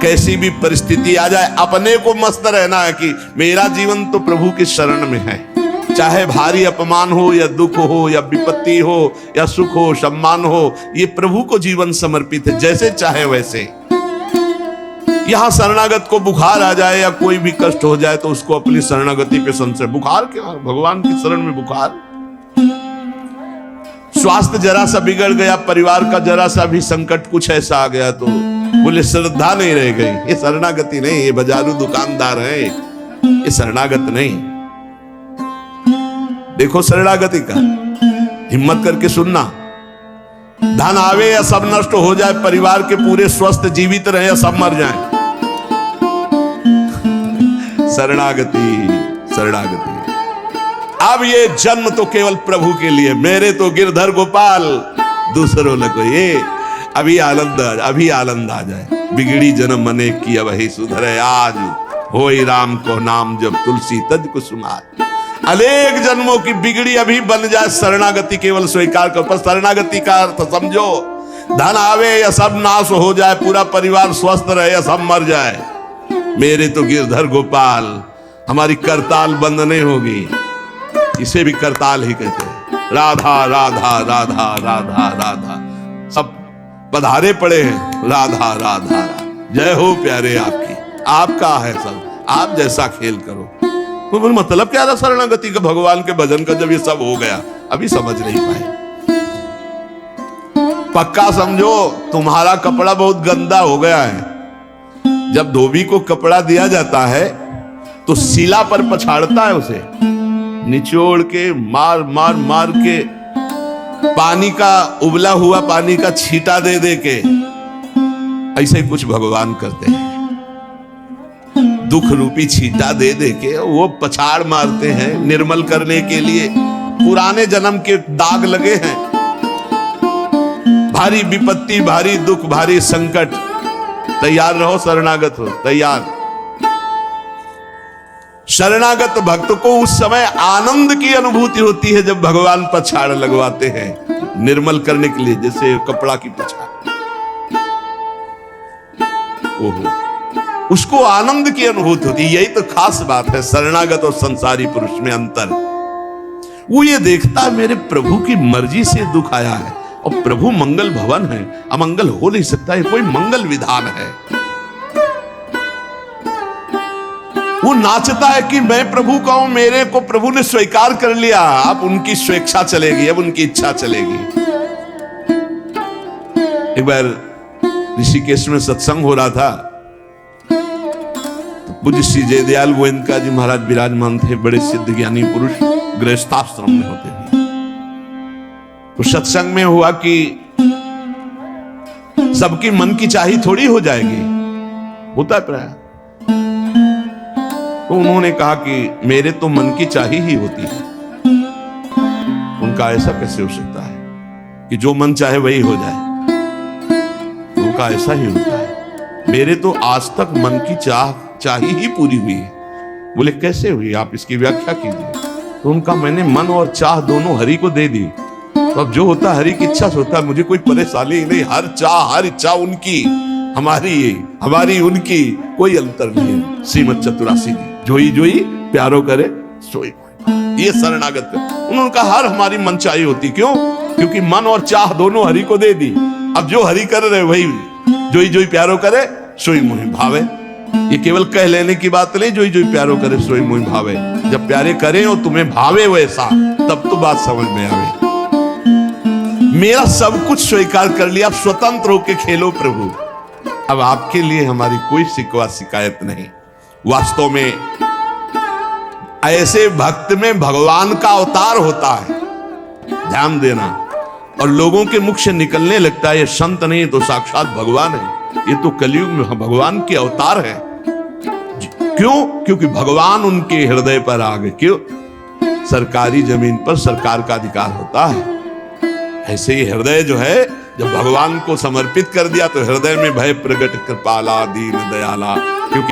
कैसी भी परिस्थिति आ जाए, अपने को मस्त रहना है कि मेरा जीवन तो प्रभु की शरण में है। चाहे भारी अपमान हो या दुख हो या विपत्ति हो या सुख हो सम्मान हो, ये प्रभु को जीवन समर्पित है, जैसे चाहे वैसे। यहां शरणागत को बुखार आ जाए या कोई भी कष्ट हो जाए तो उसको अपनी शरणागति पे संशय। बुखार क्या, भगवान की शरण में बुखार। स्वास्थ्य जरा सा बिगड़ गया, परिवार का जरा सा भी संकट कुछ ऐसा आ गया तो बोले श्रद्धा नहीं रह गई। ये शरणागति नहीं, ये बाजारू दुकानदार है, ये शरणागत नहीं। देखो शरणागति का हिम्मत करके सुनना। धन आवे या सब नष्ट हो जाए, परिवार के पूरे स्वस्थ जीवित रहे या सब मर जाएं, शरणागति शरणागति। अब ये जन्म तो केवल प्रभु के लिए, मेरे तो गिरधर गोपाल, दूसरों न कोई। ये अभी आनंद आ जाए। बिगड़ी जन्म मने की अब ही सुधरे आज, होई राम को नाम जब तुलसी तज कुसुमार। अनेक जन्मों की बिगड़ी अभी बन जाए, शरणागति केवल स्वीकार कर। पर शरणागति का अर्थ समझो, धन आवे या सब नाश हो जाए, पूरा परिवार स्वस्थ रहे या सब मर जाए, मेरे तो गिरधर गोपाल, हमारी करताल बंद नहीं होगी। इसे भी करताल ही कहते हैं। राधा राधा राधा राधा राधा, सब पधारे पड़े हैं। राधा राधा जय हो प्यारे आपकी, आपका है सब, आप जैसा खेल करो। तो मतलब क्या था शरणागति का, भगवान के भजन का? जब ये सब हो गया अभी समझ नहीं पाए। पक्का समझो, तुम्हारा कपड़ा बहुत गंदा हो गया है। जब धोबी को कपड़ा दिया जाता है तो शिला पर पछाड़ता है, उसे निचोड़ के मार मार मार के पानी का, उबला हुआ पानी का छींटा दे दे के, ऐसे ही कुछ भगवान करते हैं। दुख रूपी छींटा दे दे के वो पछाड़ मारते हैं निर्मल करने के लिए। पुराने जन्म के दाग लगे हैं, भारी विपत्ति, भारी दुख, भारी संकट। तैयार रहो, शरणागत हो, तैयार। शरणागत भक्त को उस समय आनंद की अनुभूति होती है जब भगवान पछाड़ लगवाते हैं निर्मल करने के लिए, जैसे कपड़ा की पछाड़। ओहो, उसको आनंद की अनुभूति होती है। यही तो खास बात है शरणागत और संसारी पुरुष में अंतर। वो ये देखता है मेरे प्रभु की मर्जी से दुख आया है, और प्रभु मंगल भवन है, अमंगल हो नहीं सकता, ये कोई मंगल विधान है। वो नाचता है कि मैं प्रभु का हूं, मेरे को प्रभु ने स्वीकार कर लिया, अब उनकी स्वेच्छा चलेगी, अब उनकी इच्छा चलेगी। एक बार ऋषिकेश में सत्संग हो रहा था, तो पूज्य श्री जयदयाल गोविंदका जी महाराज विराजमान थे, बड़े सिद्ध ज्ञानी पुरुष, गृहस्थाश्रम में होते हैं। तो सत्संग में हुआ कि सबकी मन की चाही थोड़ी हो जाएगी, होता है प्राय। तो उन्होंने कहा कि मेरे तो मन की चाही ही होती है। उनका ऐसा कैसे हो सकता है कि जो मन चाहे वही हो जाए? उनका ऐसा ही होता है। मेरे तो आज तक मन की चाही ही पूरी हुई है। बोले कैसे हुई, आप इसकी व्याख्या कीजिए। तो उनका मैंने मन और चाह दोनों हरि को दे दी, तो अब जो होता हरि की इच्छा से होता है, मुझे कोई परेशानी ही नहीं। हर चाह हर इच्छा उनकी, हमारी उनकी, कोई अंतर नहीं। श्रीमद चतुरासी जी, जोई जोई प्यारो करे सोई। ये शरणागत है। उन्होंने कहा हर हमारी मन चाही होती, क्यों? क्योंकि मन और चाह दोनों हरि को दे दी। अब जो हरि कर रहे वही जोई जोई प्यारो करे सोई मोहि भावे। ये केवल कह लेने की बात नहीं, जोई जोई प्यारो करे सोई मोहि भावे। जब प्यारे करें और तुम्हें भावे वैसा, तब तो बात समझ में आवे। मेरा सब कुछ स्वीकार कर लिया, अब स्वतंत्र होके खेलो प्रभु। अब आपके लिए हमारी कोई शिकवा शिकायत नहीं। वास्तव में ऐसे भक्त में भगवान का अवतार होता है, ध्यान देना। और लोगों के मुख से निकलने लगता है ये संत नहीं तो साक्षात भगवान है, ये तो कलयुग में भगवान के अवतार है। क्यों? क्योंकि भगवान उनके हृदय पर आ गए। क्यों? सरकारी जमीन पर सरकार का अधिकार होता है। ऐसे ही हृदय जो है, जब भगवान को समर्पित कर दिया तो हृदय में भय प्रगट कृपाला दीन दयाला। क्योंकि